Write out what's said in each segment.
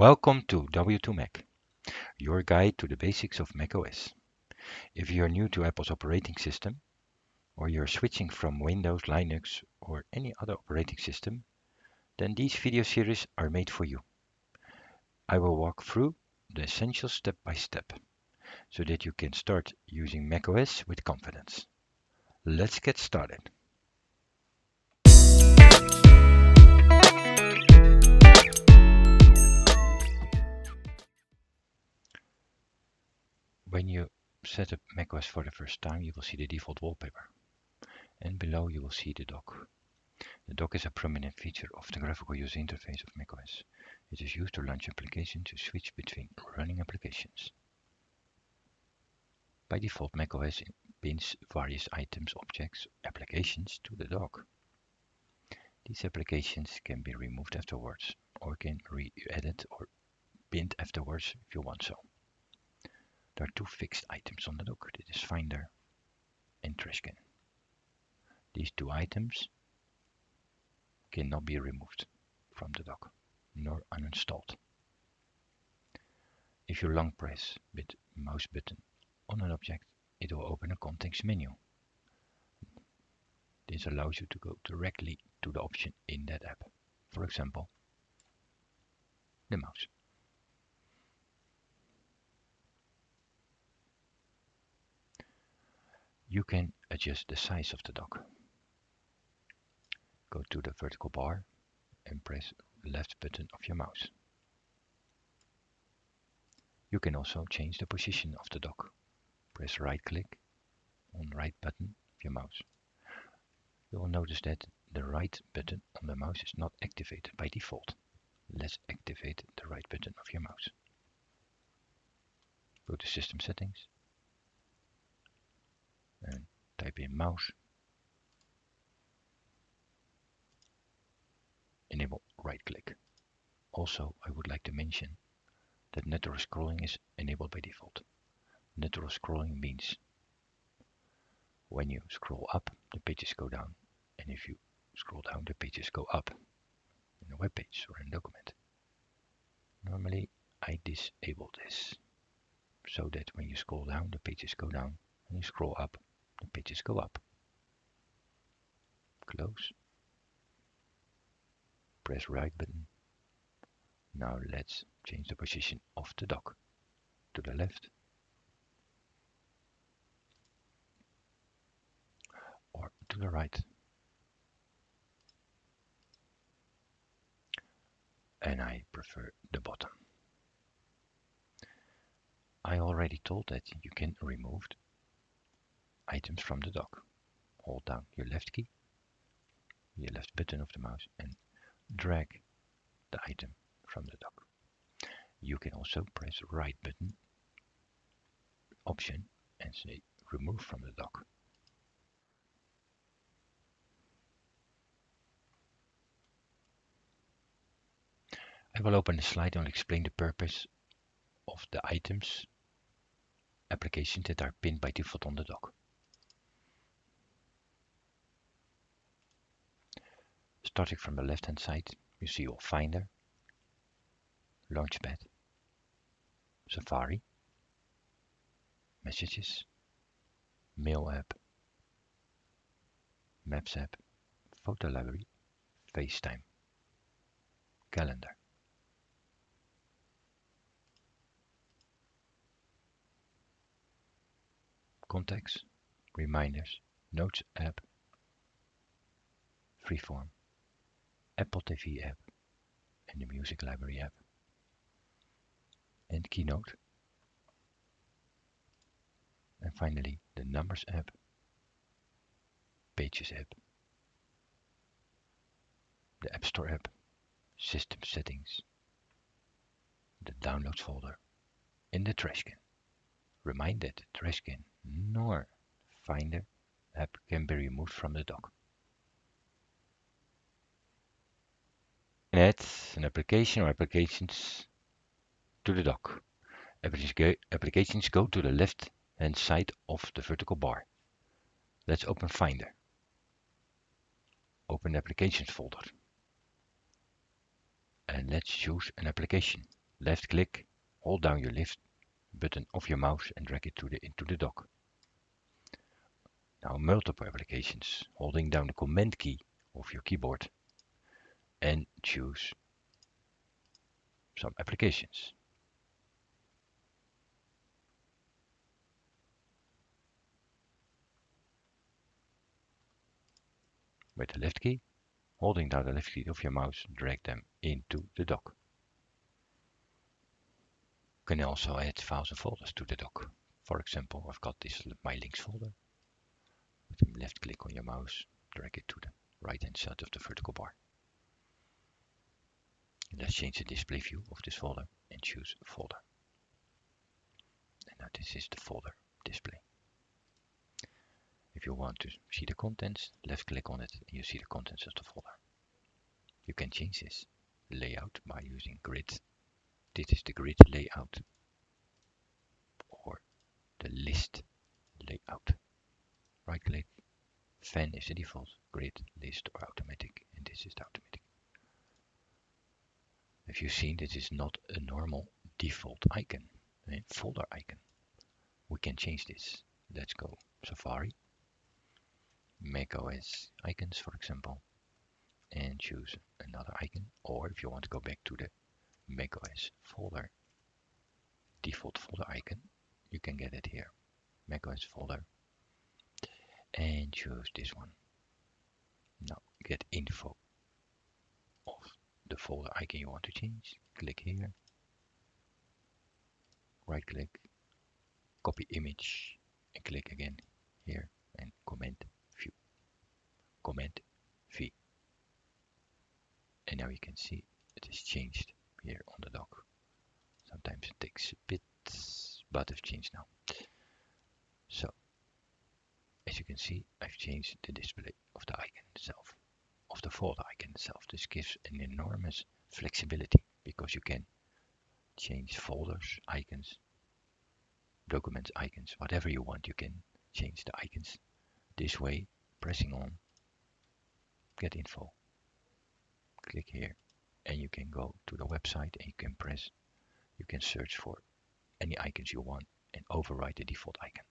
Welcome to W2Mac, your guide to the basics of macOS. If you're new to Apple's operating system, or you're switching from Windows, Linux, or any other operating system, then these video series are made for you. I will walk through the essentials step by step, so that you can start using macOS with confidence. Let's get started. When you set up macOS for the first time, you will see the default wallpaper, and below you will see the dock. The dock is a prominent feature of the graphical user interface of macOS. It is used to launch applications to switch between running applications. By default, macOS pins various items, objects, applications to the dock. These applications can be removed afterwards, or can be added or pinned afterwards if you want so. There are two fixed items on the dock. It is Finder and Trashcan. These two items cannot be removed from the dock, nor uninstalled. If you long press with mouse button on an object, it will open a context menu. This allows you to go directly to the option in that app. For example, the mouse. You can adjust the size of the dock. Go to the vertical bar and press the left button of your mouse. You can also change the position of the dock. Press right click on the right button of your mouse. You will notice that the right button on the mouse is not activated by default. Let's activate the right button of your mouse. Go to System Settings and type in mouse. Enable right click. Also, I would like to mention that natural scrolling is enabled by default. Natural scrolling means when you scroll up, the pages go down, and if you scroll down, the pages go up in a web page or in a document. Normally, I disable this so that when you scroll down, the pages go down, and you scroll up, the pages go up. Close. Press right button. Now let's change the position of the dock to the left or to the right. And I prefer the bottom. I already told that you can remove items from the dock. Hold down your left key, your left button of the mouse, and drag the item from the dock. You can also press right button option and say remove from the dock. I will open a slide and explain the purpose of the items applications that are pinned by default on the dock. Starting from the left hand side, you see your Finder, Launchpad, Safari, Messages, Mail app, Maps app, Photo library, FaceTime, Calendar. Contacts, Reminders, Notes app, Freeform, Apple TV app, and the Music Library app, and Keynote, and finally the Numbers app, Pages app, the App Store app, System Settings, the Downloads folder, and the Trashcan. Remind that the Trashcan nor Finder app can be removed from the dock. Add an application or applications to the dock. Applications go to the left hand side of the vertical bar. Let's open Finder. Open the Applications folder. And let's choose an application. left click, hold down your left button of your mouse and drag it into the dock. Now multiple applications, holding down the command key of your keyboard and choose some applications. With the left key, holding down the left key of your mouse, drag them into the dock. You can also add files and folders to the dock. For example, I've got this My Links folder. With the left click on your mouse, drag it to the right hand side of the vertical bar. Let's change the display view of this folder and choose folder. And now this is the folder display. If you want to see the contents, left click on it and you see the contents of the folder. You can change this layout by using grid. This is the grid layout or the list layout. Right click, fan is the default, grid, list or automatic, and this is the automatic. If you've seen, this is not a normal default icon, a folder icon. We can change this. Let's go Safari, macOS icons for example, and choose another icon. Or if you want to go back to the macOS folder, default folder icon, you can get it here, macOS folder, and choose this one. Now get info of the folder icon you want to change. Click here, right click, copy image, and click again here and command view, command V. And now you can see it is changed here on the dock. Sometimes it takes a bit, but I've changed now. So as you can see, I've changed the display of the icon itself, of the folder icon itself. This gives an enormous flexibility because you can change folders, icons, documents, icons, whatever you want. You can change the icons this way, pressing on get info, click here, and you can go to the website and you can search for any icons you want and override the default icon.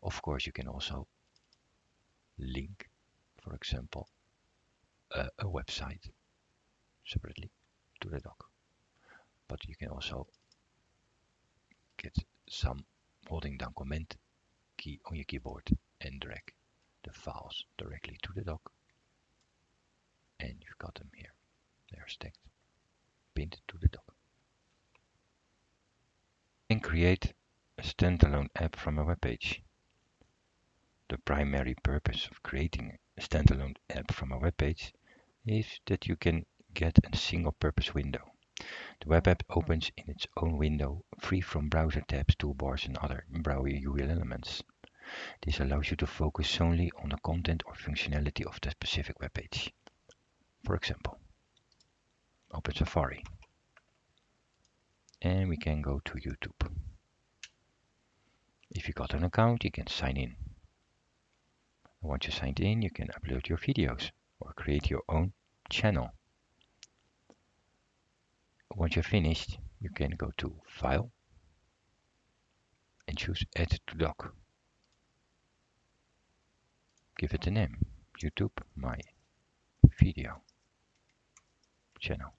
Of course, you can also link, for example, a website separately to the dock. But you can also get some holding down command key on your keyboard and drag the files directly to the dock. And you've got them here. They are stacked, pinned to the dock. And create a standalone app from a web page. The primary purpose of creating a standalone app from a web page is that you can get a single purpose window. The web app opens in its own window, free from browser tabs, toolbars and other browser UI elements. This allows you to focus solely on the content or functionality of the specific web page. For example, open Safari and we can go to YouTube. If you got an account, you can sign in. Once you're signed in, you can upload your videos or create your own channel. Once you're finished, you can go to File and choose Add to Dock. Give it a name, YouTube My Video Channel,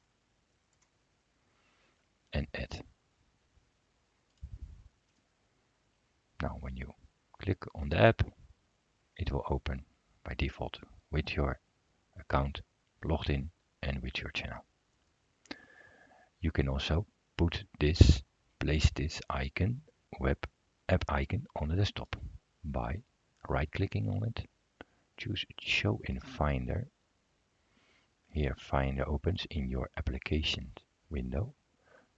and add. Now when you click on the app, it will open by default with your account logged in and with your channel. You can also place this icon, web app icon, on the desktop by right clicking on it, choose Show in Finder. Here Finder opens in your applications window,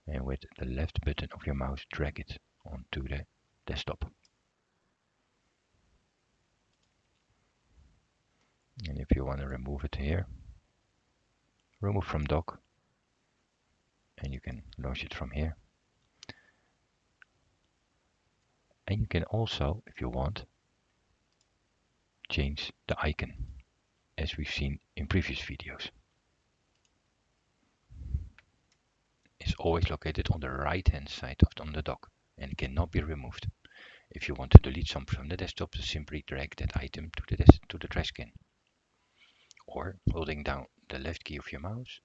and with the left button of your mouse drag it onto the desktop. And if you want to remove it here, remove from dock, and you can launch it from here. And you can also, if you want, change the icon as we've seen in previous videos. is always located on the right hand side on the dock and cannot be removed. If you want to delete something from the desktop, simply drag that item to the trash can. Or holding down the left key of your mouse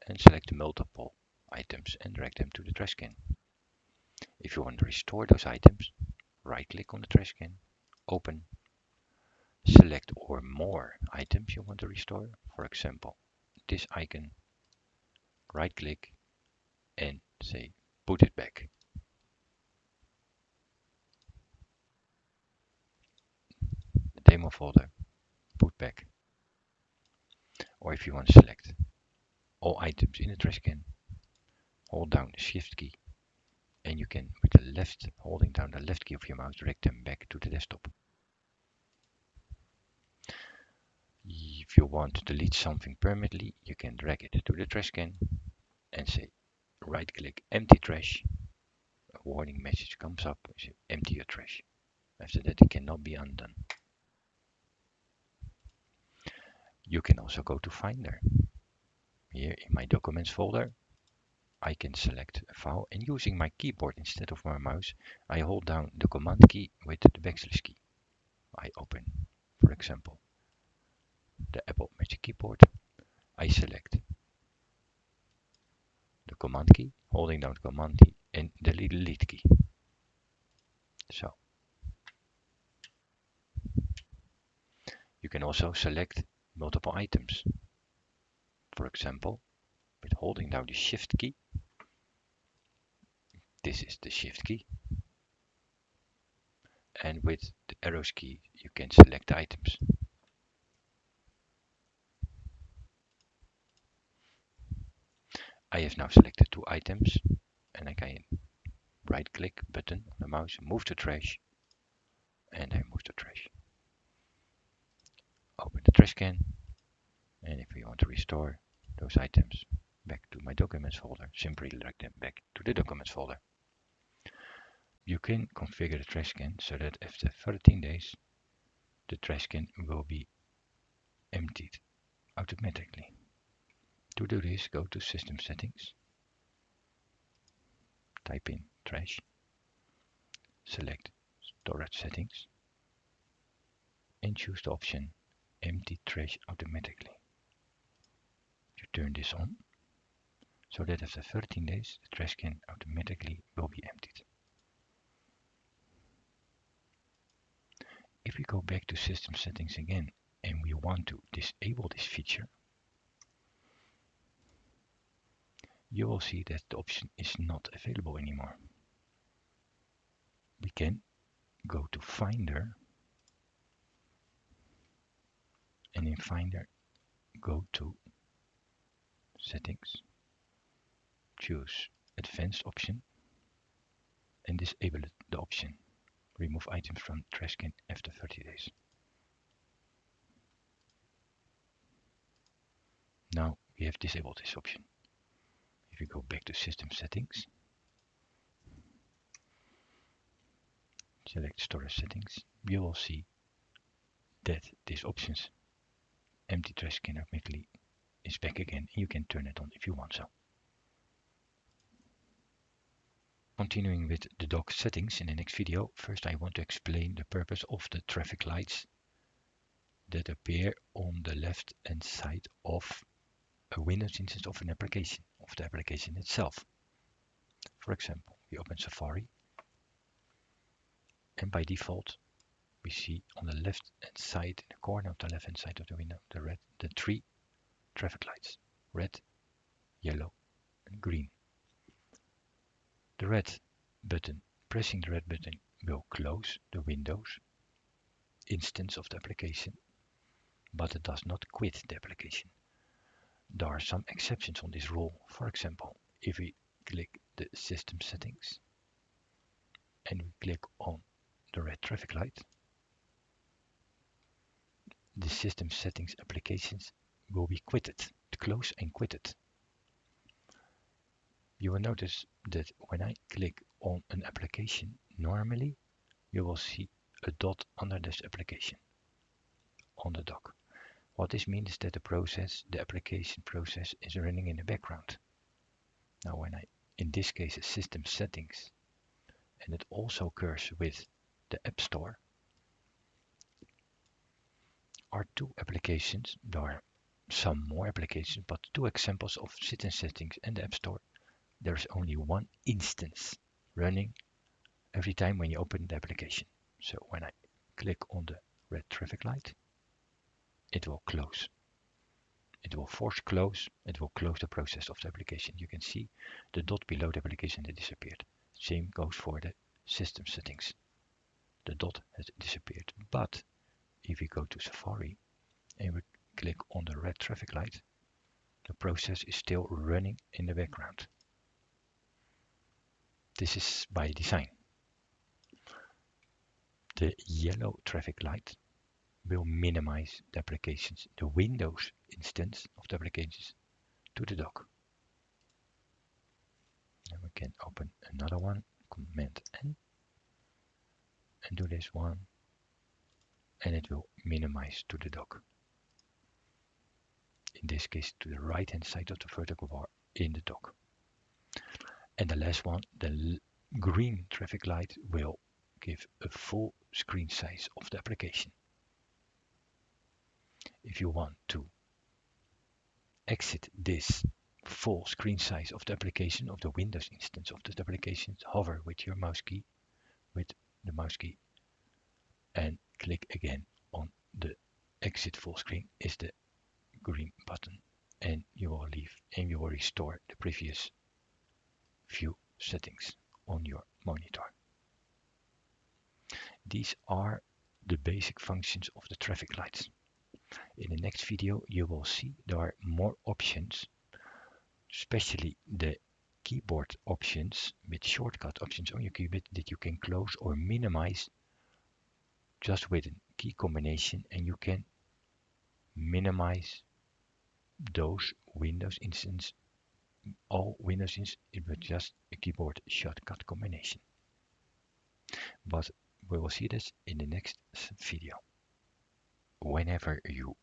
and select multiple items and drag them to the trash can. If you want to restore those items, right click on the trash can, open, select or more items you want to restore. For example, this icon, right click and say put it back. The demo folder, put back. Or if you want to select all items in the trash can, hold down the shift key and you can, with the left, holding down the left key of your mouse, drag them back to the desktop. If you want to delete something permanently, you can drag it to the trash can and say right click empty trash. A warning message comes up, say empty your trash. After that it cannot be undone. You can also go to Finder. Here in my documents folder, I can select a file and using my keyboard instead of my mouse, I hold down the command key with the backslash key. I open, for example, the Apple Magic Keyboard. I select the command key, holding down the command key and the delete key. So you can also select multiple items. For example, with holding down the shift key, this is the shift key, and with the arrows key you can select items. I have now selected 2 items and I can right click button on the mouse, move to trash, and I move to trash. Open the trash can, and if we want to restore those items back to my documents folder, simply drag them back to the documents folder. You can configure the trash can so that after 13 days the trash can will be emptied automatically. To do this, go to System Settings, type in Trash, select Storage Settings, and choose the option Empty Trash Automatically. You turn this on so that after 13 days the trash can automatically will be emptied. If we go back to System Settings again and we want to disable this feature, you will see that the option is not available anymore. We can go to Finder, and in Finder go to Settings, choose Advanced option and disable the option Remove items from trash can after 30 days. Now we have disabled this option. If we go back to System Settings, select Storage Settings, you will see that this options empty trash can automatically is back again, and you can turn it on if you want so. Continuing with the dock settings in the next video, first I want to explain the purpose of the traffic lights that appear on the left hand side of a Windows instance of an application, of the application itself. For example, we open Safari, and by default we see on the left hand side, in the corner of the left hand side of the window, the 3 traffic lights: red, yellow and green. The red button, pressing the red button will close the Windows instance of the application, but it does not quit the application. There are some exceptions on this rule. For example, if we click the System Settings and we click on the red traffic light, the System Settings applications will be quitted, close and quitted. You will notice that when I click on an application, normally you will see a dot under this application on the dock. What this means is that the application process is running in the background. Now when I, in this case, system settings, and it also occurs with the App Store, are two applications. There are some more applications, but two examples of system settings and the App Store. There's only one instance running every time when you open the application. So when I click on the red traffic light, it will close. It will force close. It will close the process of the application. You can see the dot below the application that disappeared. Same goes for the system settings. The dot has disappeared. But if we go to Safari and we click on the red traffic light, the process is still running in the background. This is by design. The yellow traffic light will minimize the applications, the Windows instance of the applications, to the dock. And we can open another one, Command N, and do this one, and it will minimize to the dock. In this case, to the right hand side of the vertical bar in the dock. And the last one, the green traffic light, will give a full screen size of the application. If you want to exit this full screen size of the application, of the Windows instance of the application, hover with your mouse key, and click again on the exit full screen is the green button, and you will leave and you will restore the previous view settings on your monitor. These are the basic functions of the traffic lights. In the next video you will see there are more options, especially the keyboard options with shortcut options on your keyboard that you can close or minimize just with a key combination, and you can minimize those Windows instances, all Windows instances with just a keyboard shortcut combination. But we will see this in the next video. Whenever you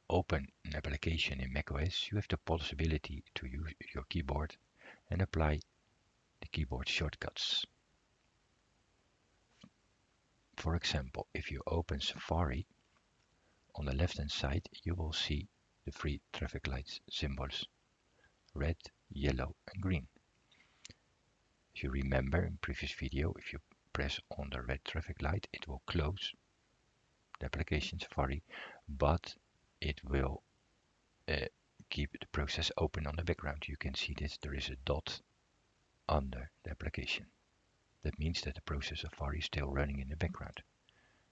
open an application in macOS, you have the possibility to use your keyboard and apply the keyboard shortcuts. For example, if you open Safari, on the left hand side you will see the three traffic lights symbols: red, yellow and green. If you remember in previous video, if you press on the red traffic light, it will close the application Safari, but it will keep the process open on the background. You can see this, there is a dot under the application. That means that the process Safari is still running in the background.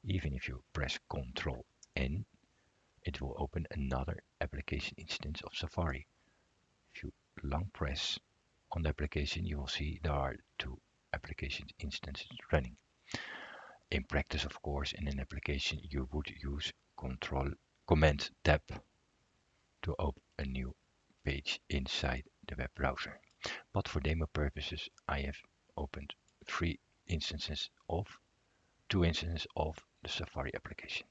Even if you press Ctrl N, it will open another application instance of Safari. If you long press on the application, you will see there are two application instances running. In practice, of course, in an application you would use Command Tab to open a new page inside the web browser. But for demo purposes, I have opened two instances of the Safari application.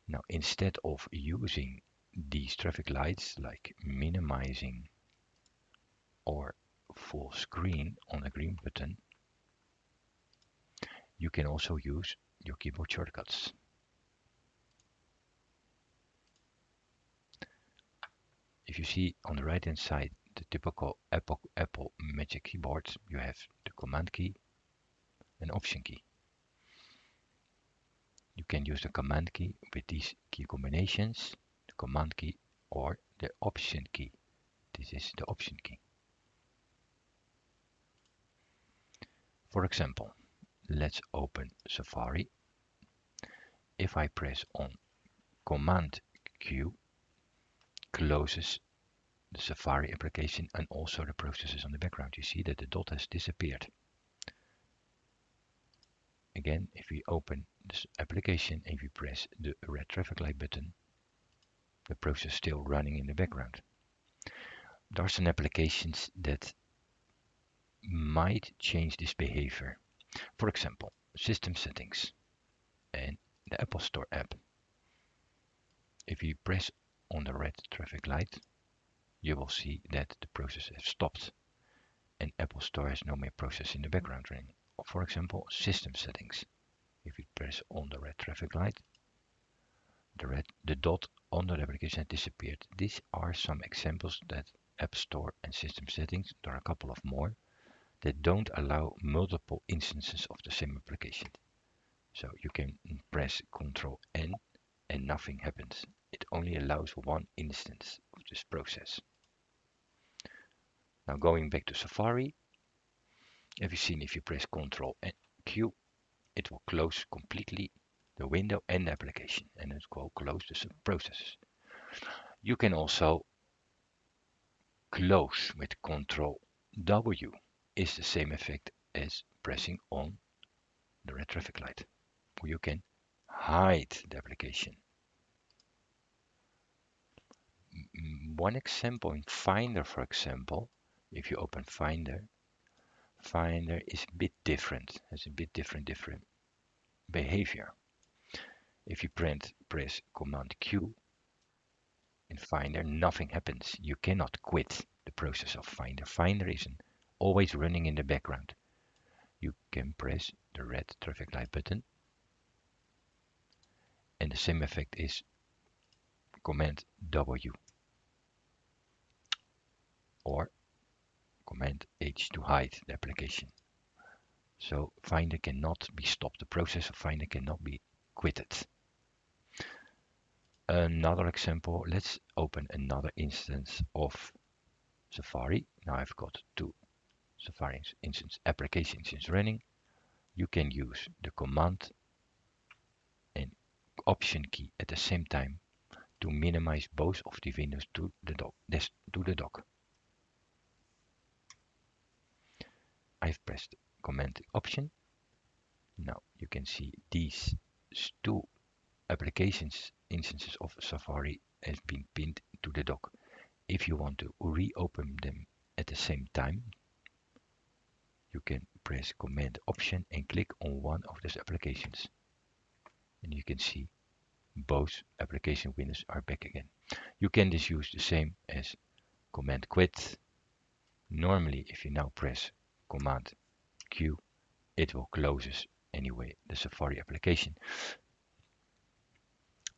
Now, instead of using these traffic lights like minimizing or full screen on a green button, you can also use your keyboard shortcuts. If you see on the right hand side the typical Apple Magic keyboard, you have the Command key and Option key. You can use the Command key with these key combinations, the Command key or the Option key. This is the Option key. For example, let's open Safari. If I press on Command Q, closes the Safari application and also the processes on the background. You see that the dot has disappeared. Again, if we open this application and we press the red traffic light button, the process is still running in the background. There are some applications that might change this behavior. For example, system settings and the Apple Store app. If you press on the red traffic light, you will see that the process has stopped and Apple Store has no more process in the background running. For example, system settings. If we press on the red traffic light, the dot under the application has disappeared. These are some examples that App Store and system settings, there are a couple of more, that don't allow multiple instances of the same application. So you can press Ctrl N and nothing happens. It only allows one instance of this process. Now going back to Safari, have you seen if you press Ctrl and Q, it will close completely the window and the application, and it will close the processes. You can also close with Ctrl W. Is the same effect as pressing on the red traffic light. Or you can hide the application. One example in Finder, for example, if you open Finder, Finder is a bit different, has a bit different behavior. If you press Command Q in Finder, nothing happens. You cannot quit the process of Finder. Finder is always running in the background. You can press the red traffic light button, and the same effect is Command W or Command H to hide the application. So Finder cannot be stopped. The process of Finder cannot be quitted. Another example, let's open another instance of Safari. Now I've got two Safari instance applications running. You can use the Command and Option key at the same time to minimize both of the windows to the dock. I've pressed Command Option. Now you can see these two applications instances of Safari has been pinned to the dock. If you want to reopen them at the same time, you can press Command Option and click on one of these applications. And you can see both application windows are back again. You can just use the same as Command Quit. Normally, if you now press Command Q, it will close anyway the Safari application.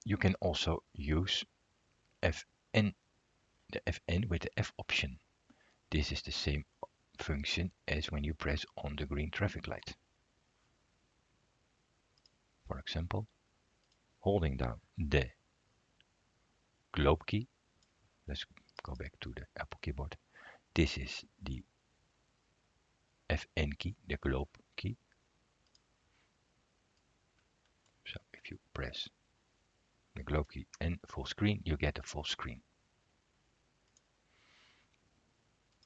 You can also use Fn, the Fn with the F option. This is the same function as when you press on the green traffic light. For example, holding down the globe key. Let's go back to the Apple keyboard. This is the Fn key, the globe key. So if you press the globe key and full screen, you get a full screen.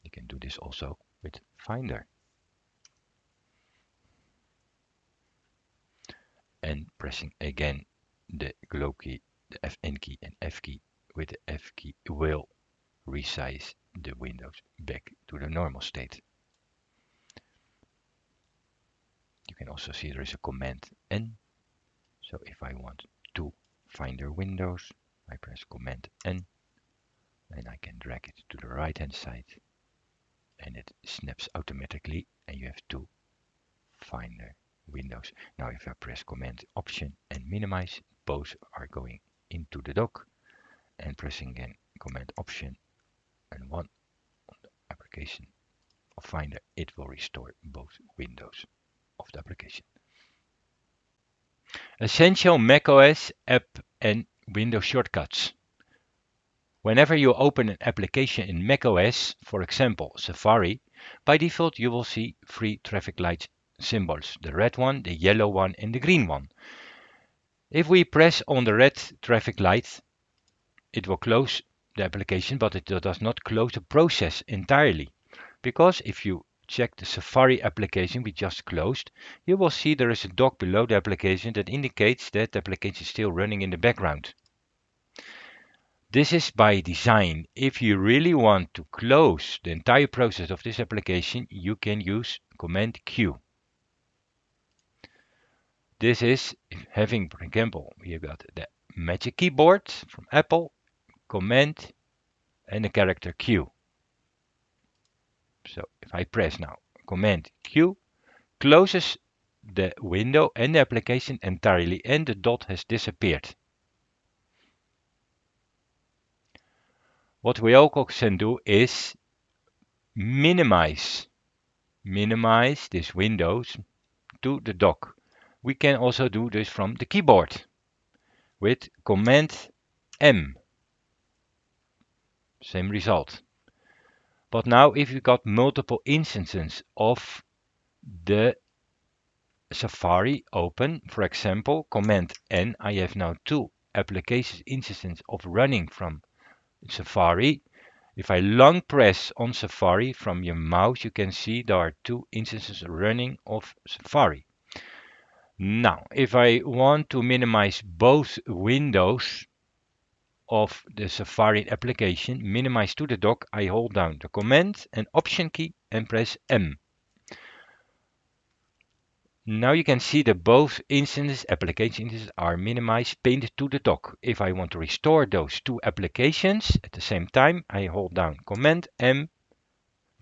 You can do this also with Finder. And pressing again the globe key, the Fn key and F key with the F key will resize the windows back to the normal state. You can also see there is a Command N. So if I want to Finder windows, I press Command N and I can drag it to the right hand side and it snaps automatically and you have two Finder windows. Now if I press Command Option and minimize, both are going into the dock, and pressing again Command Option and one on the application of Finder, it will restore both windows of the application. Essential macOS app and Windows shortcuts. Whenever you open an application in macOS, for example Safari, by default you will see three traffic light symbols, the red one, the yellow one and the green one. If we press on the red traffic light, it will close the application, but it does not close the process entirely. Because if you check the Safari application we just closed, you will see there is a dock below the application that indicates that the application is still running in the background. This is by design. If you really want to close the entire process of this application, you can use Command Q. This is having, for example, we have got the Magic Keyboard from Apple, Command and the character Q. So if I press now Command Q, closes the window and the application entirely, and the dot has disappeared. What we also can do is minimize this windows to the dock. We can also do this from the keyboard with Command M. Same result. But now if you got multiple instances of the Safari open, for example, Command N, I have now two application instances of running from Safari. If I long press on Safari from your mouse, you can see there are two instances running of Safari. Now, if I want to minimize both windows of the Safari application, minimize to the dock, I hold down the Command and Option key and press M. Now you can see that both instances, application instances, are minimized, painted to the dock. If I want to restore those two applications at the same time, I hold down Command M,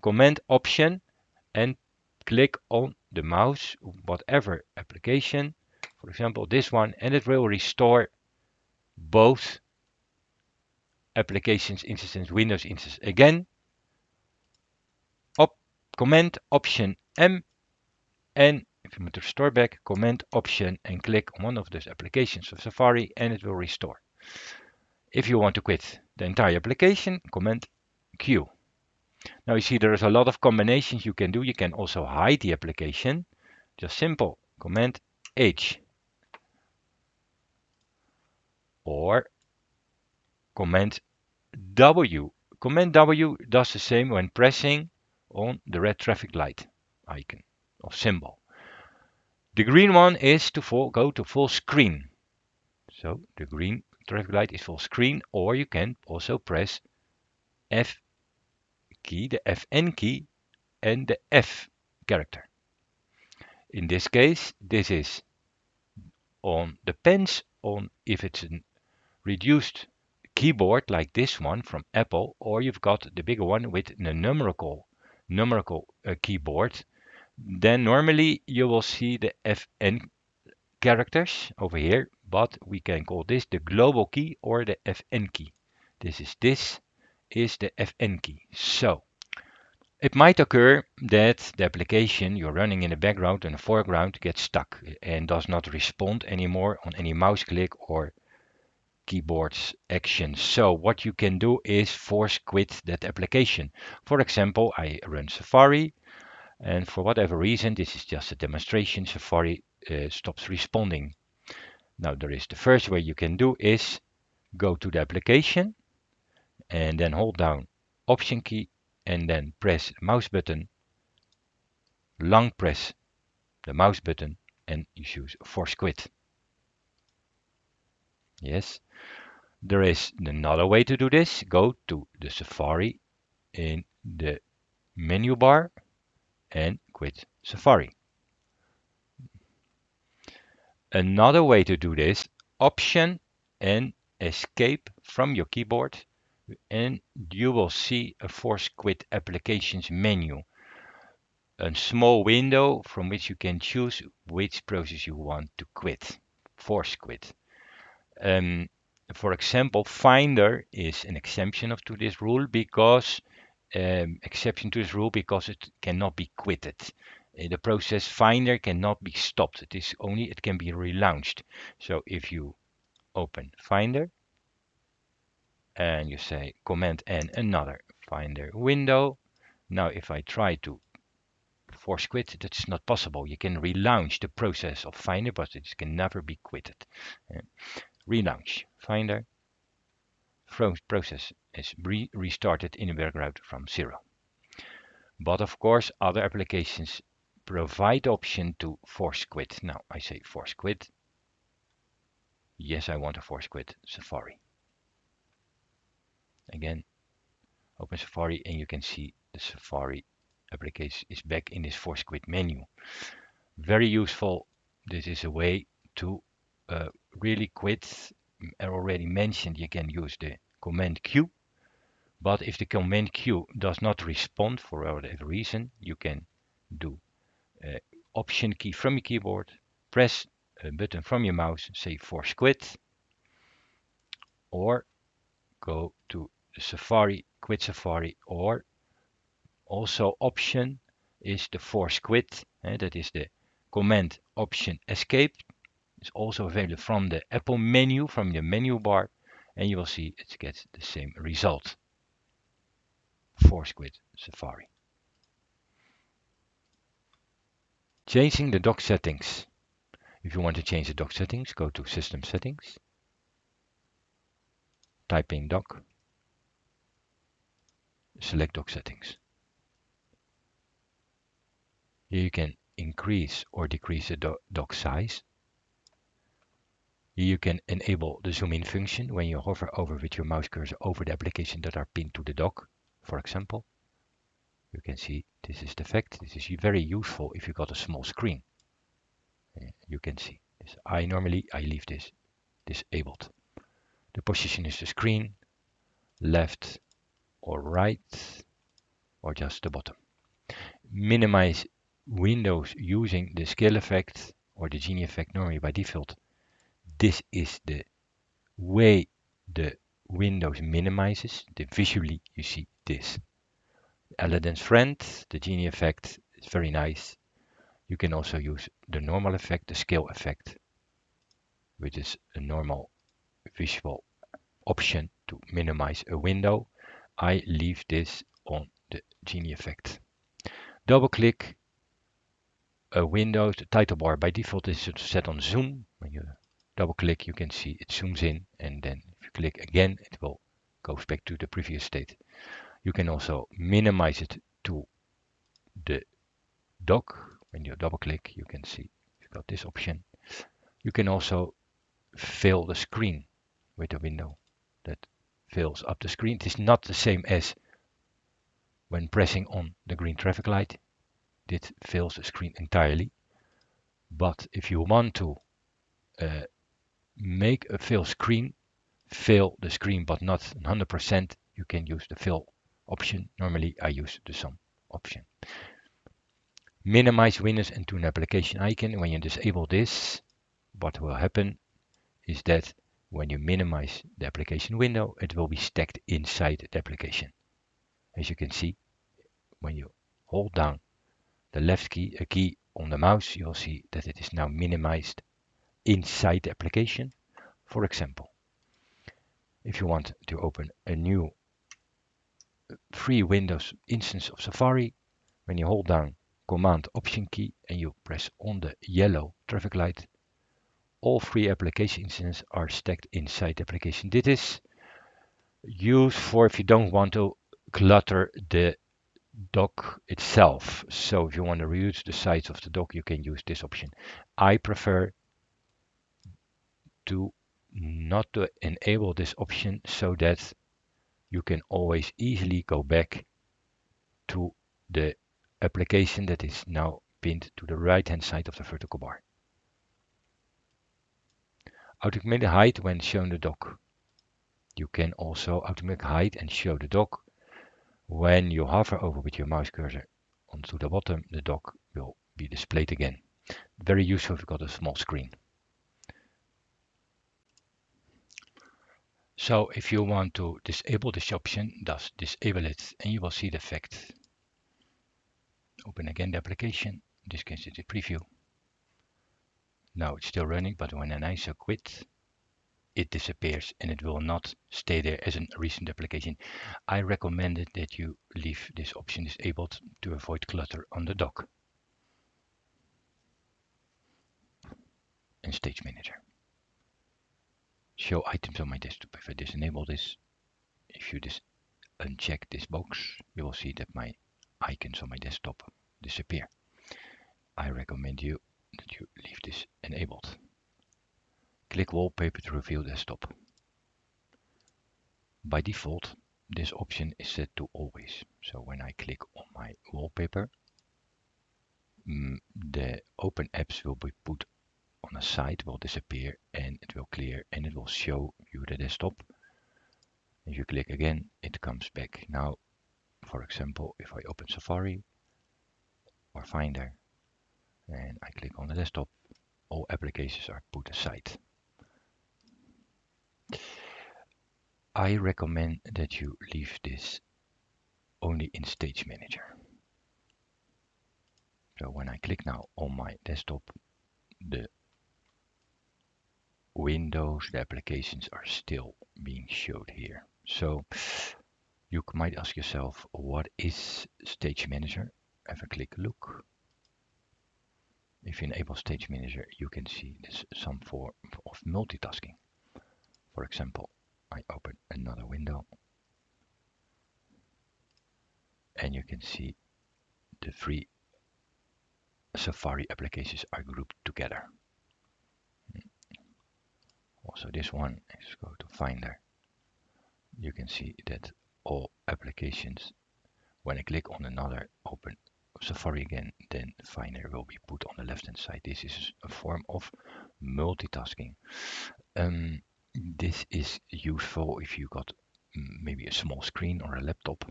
Command Option, and click on the mouse, whatever application, for example this one, and it will restore both applications instances, Windows instances. Again, Command Option M, and if you want to restore back, Command Option and click on one of those applications of Safari and it will restore. If you want to quit the entire application, Command Q. Now you see there is a lot of combinations you can do. You can also hide the application. Just simple Command H or Command W. Command W does the same when pressing on the red traffic light icon or symbol. The green one is to go to full screen. So the green traffic light is full screen, or you can also press F key, the Fn key, and the F character. In this case, this is depends on if it's a reduced keyboard like this one from Apple, or you've got the bigger one with the numerical keyboard. Then normally you will see the Fn characters over here, but we can call this the global key or the Fn key. This is the Fn key. So it might occur that the application you're running in the background and the foreground gets stuck and does not respond anymore on any mouse click or keyboard's action. So what you can do is force quit that application. For example, I run Safari, and for whatever reason, this is just a demonstration, Safari stops responding. Now there is the first way you can do is go to the application and then hold down Option key and then press mouse button, long press the mouse button and you choose force quit. Yes, there is another way to do this. Go to the Safari in the menu bar and quit Safari. Another way to do this, Option and Escape from your keyboard, and you will see a force quit applications menu. A small window from which you can choose which process you want to quit, force quit. For example, Finder is an exception to this rule because it cannot be quitted. The process Finder cannot be stopped. It can be relaunched. So if you open Finder and you say Command N, another Finder window. Now if I try to force quit, that's not possible. You can relaunch the process of Finder, but it can never be quitted. Relaunch Finder. Process is restarted in the background from 0. But of course, other applications provide the option to force quit. Now I say force quit. Yes, I want to force quit Safari. Again, open Safari and you can see the Safari application is back in this force quit menu. Very useful. This is a way to really quit. I already mentioned you can use the Command Q But if the command Q does not respond for whatever reason, you can do Option key from your keyboard, press a button from your mouse, say force quit, or go to Safari, quit Safari, or also option is the force quit, that is the command option escape. It's also available from the Apple menu, from the menu bar, and you will see it gets the same result. Force quit Safari. Changing the dock settings. If you want to change the dock settings, go to System Settings, type in dock, select dock settings. Here you can increase or decrease the dock size. Here you can enable the zoom in function when you hover over with your mouse cursor over the applications that are pinned to the dock. For example, you can see this is the effect. This is very useful if you got a small screen. You can see this. I leave this disabled. The position is the screen, left or right, or just the bottom. Minimize windows using the scale effect or the genie effect. Normally by default, this is the way the Windows minimizes. Visually you see this. Aladdin's friend, the genie effect, is very nice. You can also use the normal effect, the scale effect, which is a normal visual option to minimize a window. I leave this on the genie effect. Double click a window, the title bar by default is set on zoom. When you double click, you can see it zooms in, and then if you click again, it will go back to the previous state. You can also minimize it to the dock. When you double click, you can see you've got this option. You can also fill the screen with a window that fills up the screen. It is not the same as when pressing on the green traffic light. It fills the screen entirely. But if you want to make a fill the screen but not 100%, you can use the fill option. Normally I use the sum option. Minimize windows into an application icon. When you disable this, what will happen is that when you minimize the application window, it will be stacked inside the application. As you can see, when you hold down the left key, a key on the mouse, you will see that it is now minimized inside the application. For example, if you want to open a new free Windows instance of Safari, when you hold down Command Option key and you press on the yellow traffic light, all free application instances are stacked inside the application. This is used for if you don't want to clutter the dock itself. So if you want to reduce the size of the dock, you can use this option. I prefer to not to enable this option so that you can always easily go back to the application that is now pinned to the right hand side of the vertical bar. Automatically hide when showing the dock. You can also automatically hide and show the dock. When you hover over with your mouse cursor onto the bottom, the dock will be displayed again. Very useful if you've got a small screen. So if you want to disable this option, just disable it and you will see the effect. Open again the application. In this case it's a preview. Now it's still running, but when I say quit, it disappears and it will not stay there as a recent application. I recommend that you leave this option disabled to avoid clutter on the dock. And Stage Manager. Show items on my desktop. If I disable this, if you uncheck this box, you will see that my icons on my desktop disappear. I recommend you that you leave this enabled. Click Wallpaper to reveal desktop. By default, this option is set to always. So when I click on my wallpaper, the open apps will be put on a side, will disappear, and it will clear, and it will show you the desktop. If you click again, it comes back. Now, for example, if I open Safari or Finder and I click on the desktop, all applications are put aside. I recommend that you leave this only in Stage Manager. So when I click now on my desktop, the windows, the applications are still being showed here. So you might ask yourself, what is Stage Manager? Have a quick look. If you enable Stage Manager, you can see this some form of multitasking. For example, I open another window and you can see the three Safari applications are grouped together. Also this one, let's go to Finder. You can see that all applications, when I click on another, open Safari again, then Finder will be put on the left hand side. This is a form of multitasking. This is useful if you got maybe a small screen or a laptop.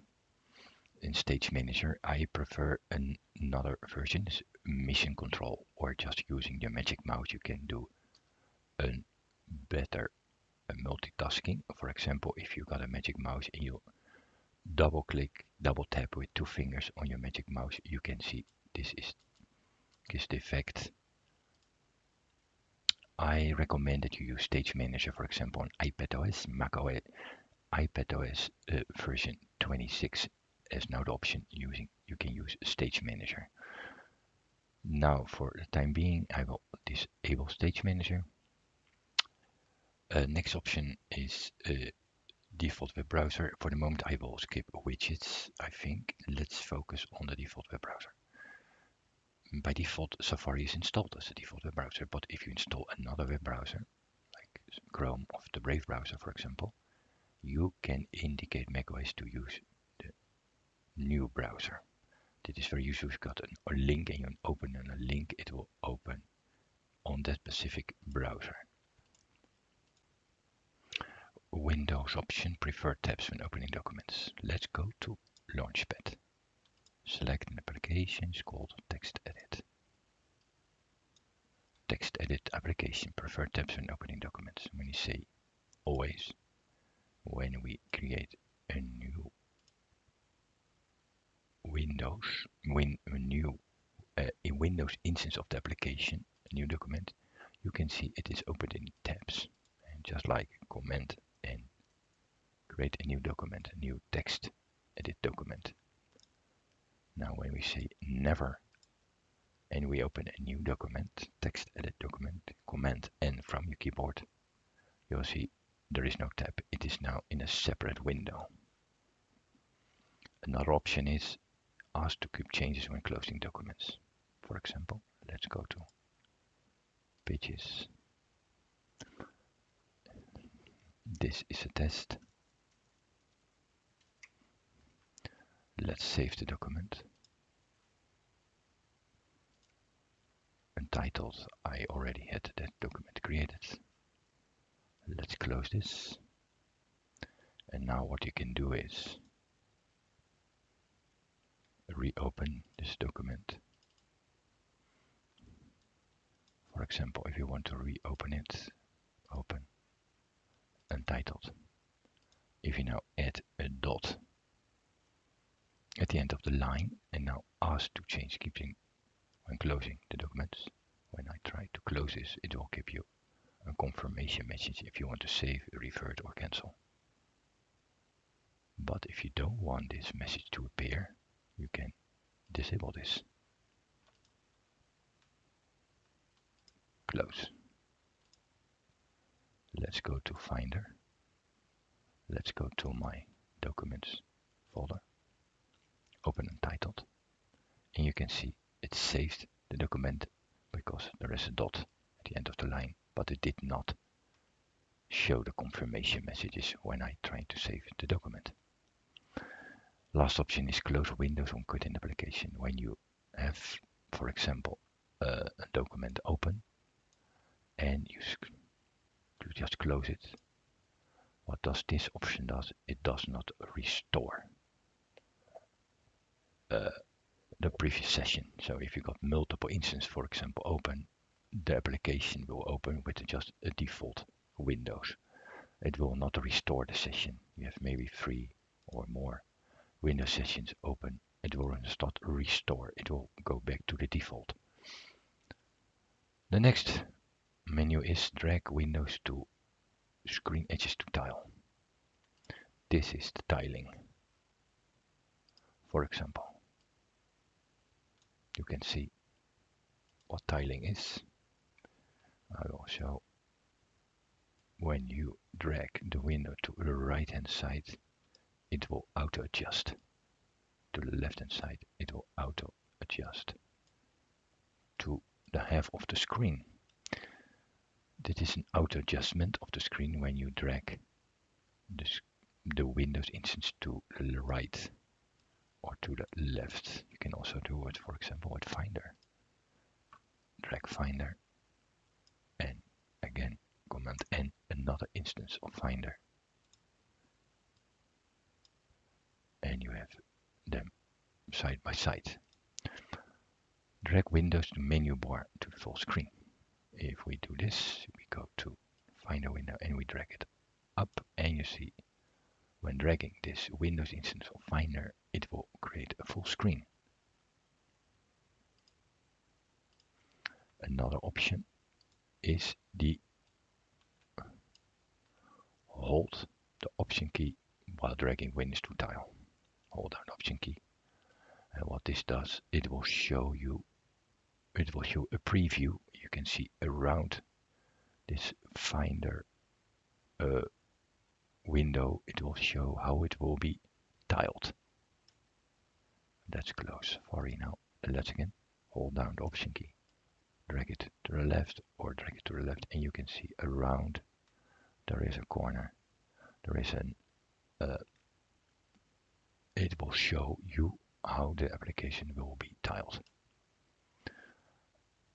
In Stage Manager, I prefer another version, this Mission Control, or just using your magic mouse you can do a better multitasking. For example, if you got a magic mouse and you double tap with 2 fingers on your magic mouse, you can see this is the effect. I recommend that you use Stage Manager, for example, on iPadOS, macOS, iPadOS version 26 is now the option you can use Stage Manager. Now, for the time being, I will disable Stage Manager. Next option is default web browser. For the moment, I will skip widgets, I think. Let's focus on the default web browser. By default, Safari is installed as a default web browser, but if you install another web browser, like Chrome or the Brave browser, for example, you can indicate macOS to use the new browser. This is very useful. You've got a link and you open a link, it will open on that specific browser. Windows option, prefer tabs when opening documents. Let's go to Launchpad. Select an application called Text Edit. Text Edit application, prefer tabs when opening documents. When you say always, when we create a new Windows, a Windows instance of the application, a new document, you can see it is opened in tabs. And just like Command and create a new document, a new text edit document. Now when we say never and we open a new document, text edit document, Command N from your keyboard, you'll see there is no tab. It is now in a separate window. Another option is ask to keep changes when closing documents. For example, let's go to Pages. This is a test. Let's save the document. Untitled, I already had that document created. Let's close this. And now what you can do is reopen this document. For example, if you want to reopen it, open Untitled. If you now add a dot at the end of the line and now ask to change keeping when closing the documents, when I try to close this, it will give you a confirmation message if you want to save, revert or cancel. But if you don't want this message to appear, you can disable this. Close. Let's go to Finder. Let's go to my Documents folder. Open Untitled. And you can see it saved the document because there is a dot at the end of the line, but it did not show the confirmation messages when I try to save the document. Last option is close Windows on quit an application. When you have, for example, a document open and you just close it, What does this option does? It does not restore the previous session. So if you got multiple instances, for example, open, the application will open with just a default Windows. It will not restore the session. You have maybe 3 or more Windows sessions open. It will not restore. It will go back to the default. The next menu is drag windows to screen edges to tile. This is the tiling. For example, you can see what tiling is. I will show when you drag the window to the right hand side, it will auto adjust. To the left hand side, it will auto adjust to the half of the screen. This is an auto adjustment of the screen when you drag the Windows instance to the right or to the left. You can also do it, for example, with Finder. Drag Finder and again Command N, another instance of Finder. And you have them side by side. Drag Windows to menu bar to full screen. If we do this, we go to Finder window and we drag it up, and you see when dragging this Windows instance of Finder, it will create a full screen. Another option is the hold the Option key while dragging Windows to tile. Hold down the Option key, and what this does, it will show a preview. You can see around this Finder window, it will show how it will be tiled. Let's close Safari now. Let's again hold down the Option key, drag it to the left or drag it to the left, and you can see around there is a corner. There is it will show you how the application will be tiled.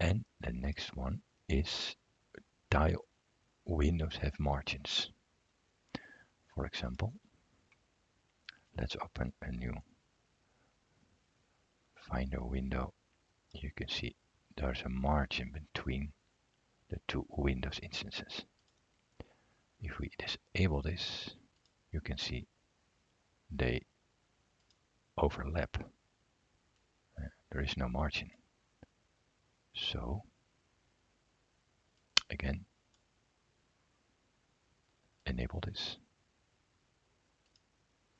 And the next one is tile windows have margins. For example, let's open a new Finder window. You can see there's a margin between the two Windows instances. If we disable this, you can see they overlap. There is no margin. So again, enable this,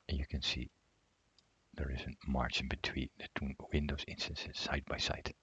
and you can see there is a margin between the two Windows instances side by side.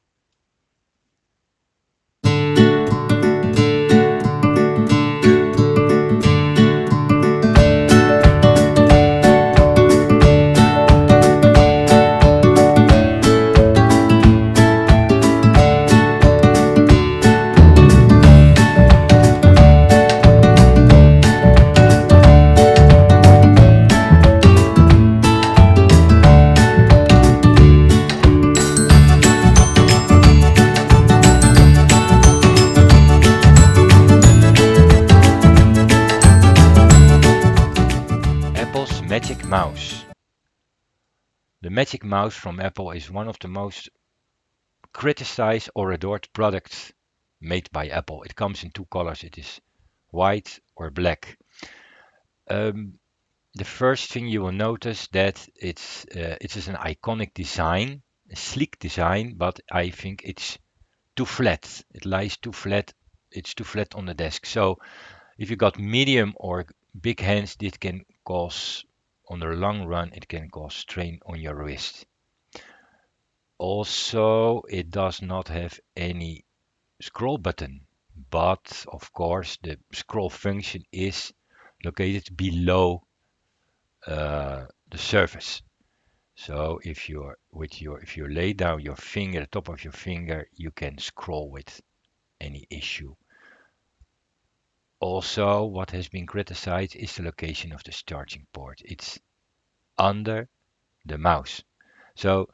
Magic Mouse. The Magic Mouse from Apple is one of the most criticized or adored products made by Apple. It comes in two colors. It is white or black. The first thing you will notice that it is an iconic design, a sleek design, but I think it's too flat. It lies too flat. It's too flat on the desk. So if you got medium or big hands, it can cause, on the long run, it can cause strain on your wrist. Also, it does not have any scroll button, but of course the scroll function is located below the surface. So if you lay down your finger, the top of your finger, you can scroll with any issue. Also, what has been criticized is the location of this charging port. It's under the mouse. So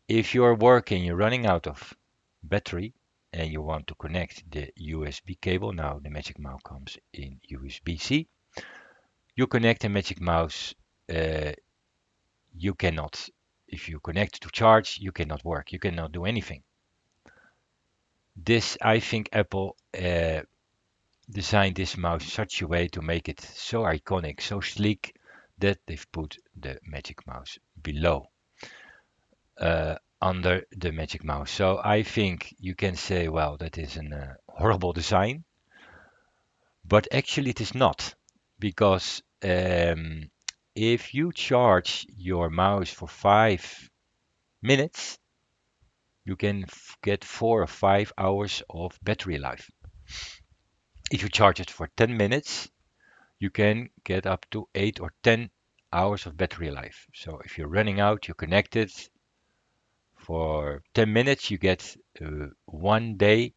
if you're working, you're running out of battery and you want to connect the USB cable, now the Magic Mouse comes in USB-C. You connect a Magic Mouse, uh, you cannot, if you connect to charge, you cannot work, you cannot do anything. This, I think Apple designed this mouse in such a way to make it so iconic, so sleek, that they've put the Magic Mouse below, under the Magic Mouse. So I think you can say, well, that is a horrible design, but actually it is not, because if you charge your mouse for 5 minutes, you can get 4 or 5 hours of battery life. If you charge it for 10 minutes, you can get up to 8 or 10 hours of battery life. So if you're running out, you connect it for 10 minutes, you get 1 day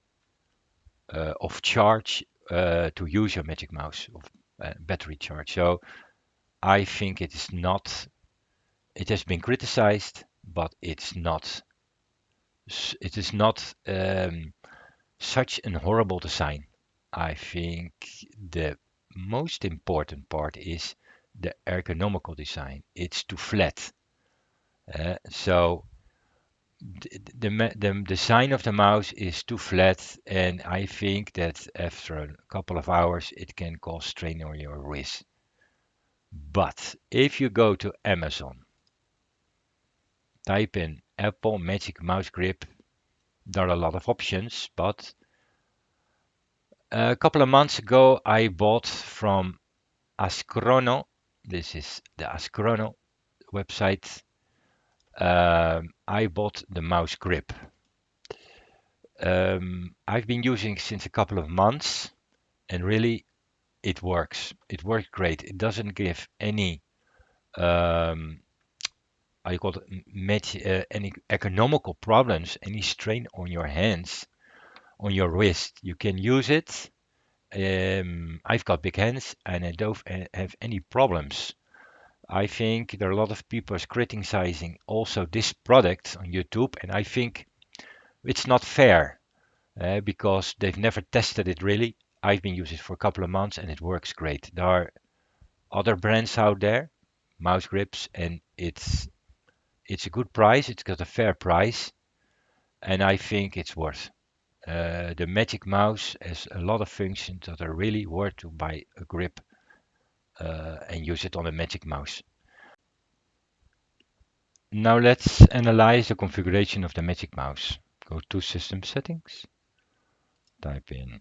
of charge to use your Magic Mouse of battery charge. So I think it is not, it has been criticized, but it is not such an horrible design. I think the most important part is the ergonomical design. It's too flat. So the design of the mouse is too flat, and I think that after a couple of hours it can cause strain on your wrist. But if you go to Amazon, type in Apple Magic Mouse Grip, there are a lot of options, but a couple of months ago I bought from Ascrono. This is the Ascrono website. I bought the mouse grip. I've been using it since a couple of months, and really it works. It works great. It doesn't give any how you call it, any economical problems, any strain on your hands, on your wrist. You can use it. I've got big hands and I don't have any problems. I think there are a lot of people criticizing also this product on YouTube, and I think it's not fair because they've never tested it really. I've been using it for a couple of months and it works great. There are other brands out there, mouse grips, and it's a good price. It's got a fair price, and I think it's worth. The Magic Mouse has a lot of functions that are really worth to buy a grip and use it on a Magic Mouse. Now let's analyze the configuration of the Magic Mouse. Go to System Settings, type in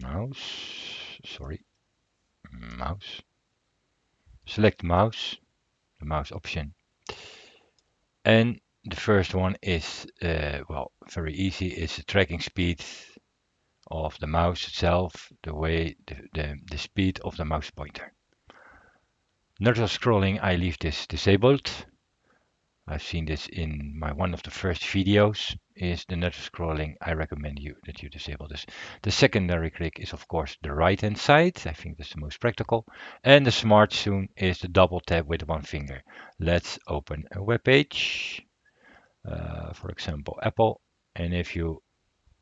mouse, select mouse, the mouse option. And the first one is, well, very easy. It's the tracking speed of the mouse itself, the speed of the mouse pointer. Natural scrolling, I leave this disabled. I've seen this in one of the first videos, is the natural scrolling. I recommend you that you disable this. The secondary click is of course the right hand side. I think that's the most practical. And the smart zoom is the double tap with one finger. Let's open a web page, for example Apple, and if you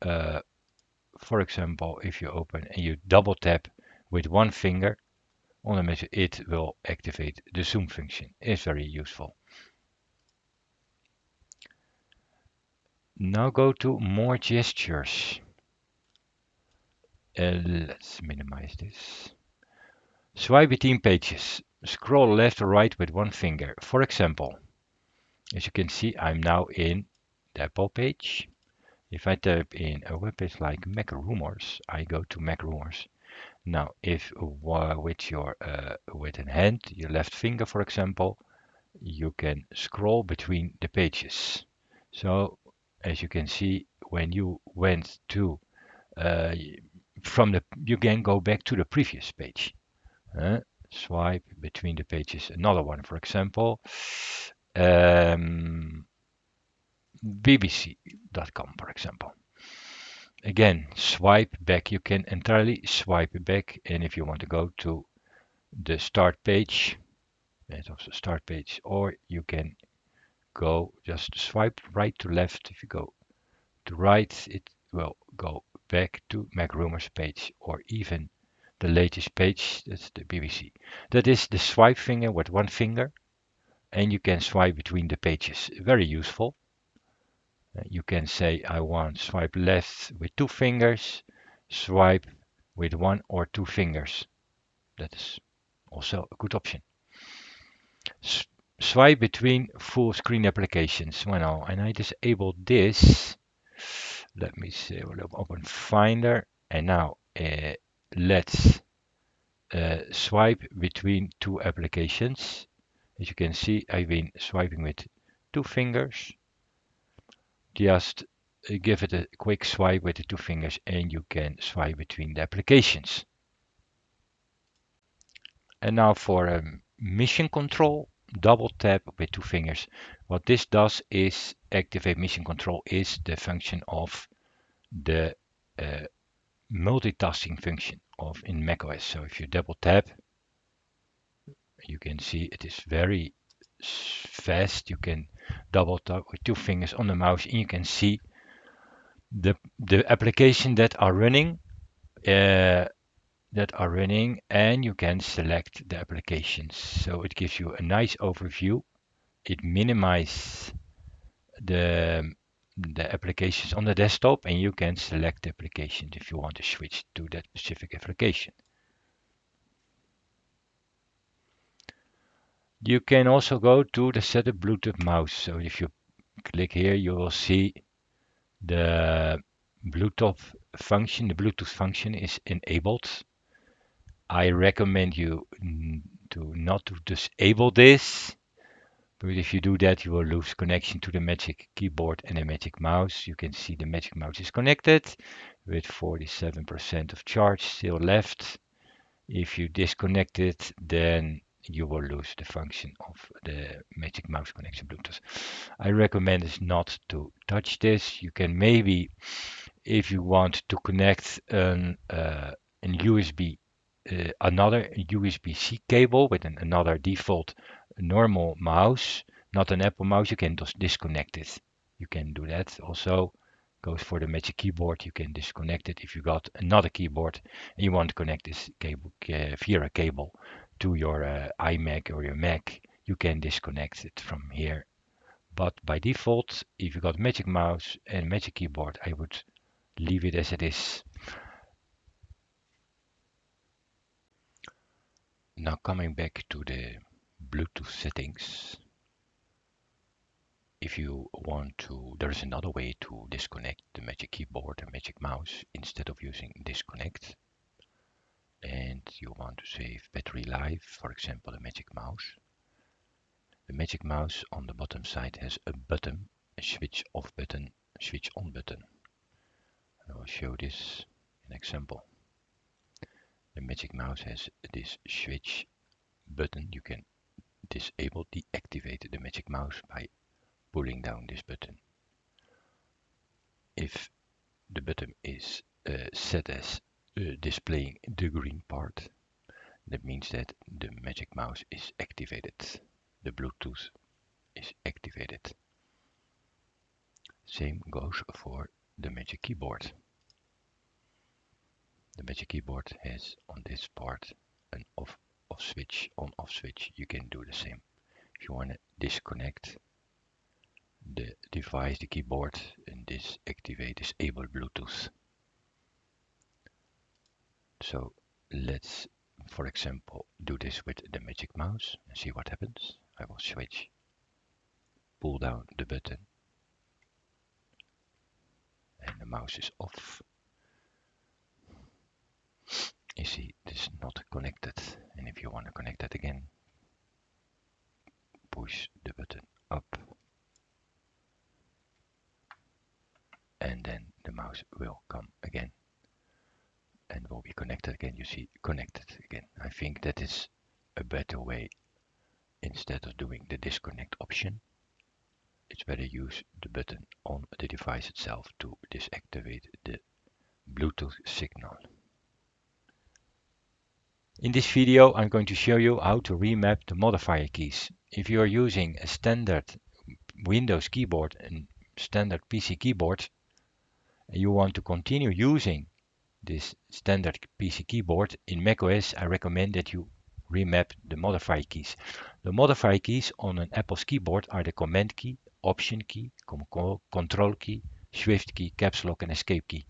for example if you open and you double tap with one finger on the message, it will activate the zoom function. It's very useful. Now go to more gestures. Let's minimize this. Swipe between pages. Scroll left or right with one finger. For example, as you can see, I'm now in the Apple page. If I type in a web page like Mac Rumors, I go to Mac Rumors. Now, if with a hand, your left finger, for example, you can scroll between the pages. So, as you can see, when you went to you can go back to the previous page. Swipe between the pages. Another one, for example, bbc.com, for example. Again, swipe back. You can entirely swipe back, and if you want to go to the start page, that's also start page, or you can go just swipe right to left. If you go to right, it will go back to Mac Rumors page, or even the latest page, that's the BBC. That is the swipe finger with one finger, and you can swipe between the pages. Very useful. You can say I want swipe left with two fingers, swipe with one or two fingers. That is also a good option. Swipe between full screen applications. Well, and I disable this. Let me see, we'll open Finder, and now let's swipe between two applications. As you can see, I've been swiping with two fingers. Just give it a quick swipe with the two fingers and you can swipe between the applications. And now for mission control, double tap with two fingers. What this does is activate mission control is the function of the multitasking function of in macOS. So if you double tap, you can see it is very fast. You can double tap with two fingers on the mouse and you can see the application that are running and you can select the applications. So it gives you a nice overview. It minimizes the applications on the desktop and you can select the applications if you want to switch to that specific application. You can also go to the set a Bluetooth mouse. So if you click here, you will see the Bluetooth function. The Bluetooth function is enabled. I recommend you to not to disable this, but if you do that, you will lose connection to the Magic Keyboard and the Magic Mouse. You can see the Magic Mouse is connected with 47% of charge still left. If you disconnect it, then you will lose the function of the Magic Mouse connection Bluetooth. I recommend is not to touch this. You can maybe, if you want to connect an USB, another USB-C cable with another default normal mouse, not an Apple mouse, you can just disconnect it. You can do that. Also goes for the Magic Keyboard. You can disconnect it if you got another keyboard and you want to connect this cable via a cable to your iMac or your Mac. You can disconnect it from here. But by default, if you got Magic Mouse and Magic Keyboard, I would leave it as it is. Now coming back to the Bluetooth settings, if you want to, there is another way to disconnect the Magic Keyboard and Magic Mouse instead of using disconnect. And you want to save battery life, for example, the Magic Mouse. The Magic Mouse on the bottom side has a button, a switch off button, switch on button. I will show this an example. The Magic Mouse has this switch button. You can disable, deactivate the Magic Mouse by pulling down this button. If the button is set as displaying the green part, that means that the Magic Mouse is activated. The Bluetooth is activated. Same goes for the Magic Keyboard. The Magic Keyboard has on this part an off switch, on off switch. You can do the same. If you want to disconnect the device, the keyboard, and disable Bluetooth. So let's, for example, do this with the Magic Mouse and see what happens. I will switch, pull down the button, and the mouse is off. You see, this is not connected, and if you want to connect that again, push the button up, and then the mouse will come again and will be connected again. You see, connected again. I think that is a better way. Instead of doing the disconnect option, it's better use the button on the device itself to deactivate the Bluetooth signal. In this video, I'm going to show you how to remap the modifier keys. If you are using a standard Windows keyboard and standard PC keyboard, and you want to continue using this standard PC keyboard, in macOS I recommend that you remap the modifier keys. The modifier keys on an Apple's keyboard are the Command key, Option key, Control key, Shift key, Caps Lock and Escape key.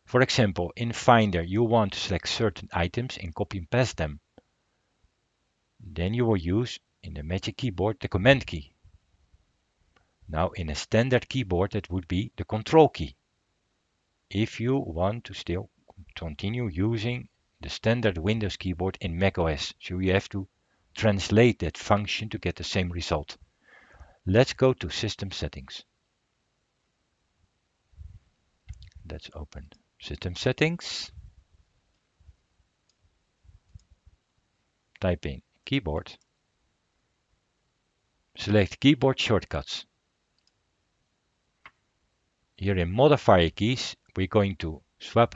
For example, in Finder you want to select certain items and copy and paste them. Then you will use, in the Magic Keyboard, the Command key. Now in a standard keyboard that would be the Control key. If you want to still continue using the standard Windows keyboard in macOS, so you have to translate that function to get the same result. Let's go to System Settings. Let's open System Settings. Type in Keyboard. Select Keyboard Shortcuts. Here in Modifier Keys, we're going to swap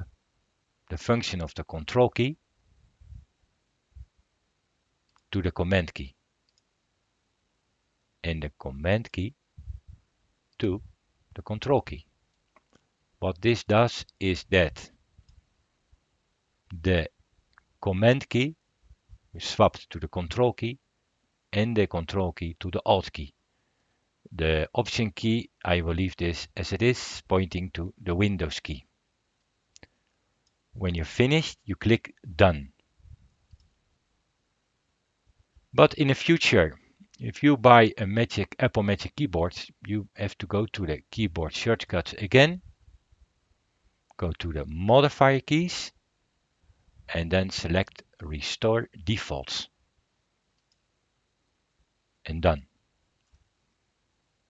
the function of the Control key to the Command key, and the Command key to the Control key. What this does is that the Command key is swapped to the Control key and the Control key to the Alt key. The Option key, I will leave this as it is, pointing to the Windows key. When you're finished, you click Done. But in the future, if you buy a Apple Magic Keyboard, you have to go to the keyboard shortcuts again, go to the modifier keys, and then select Restore Defaults. And done.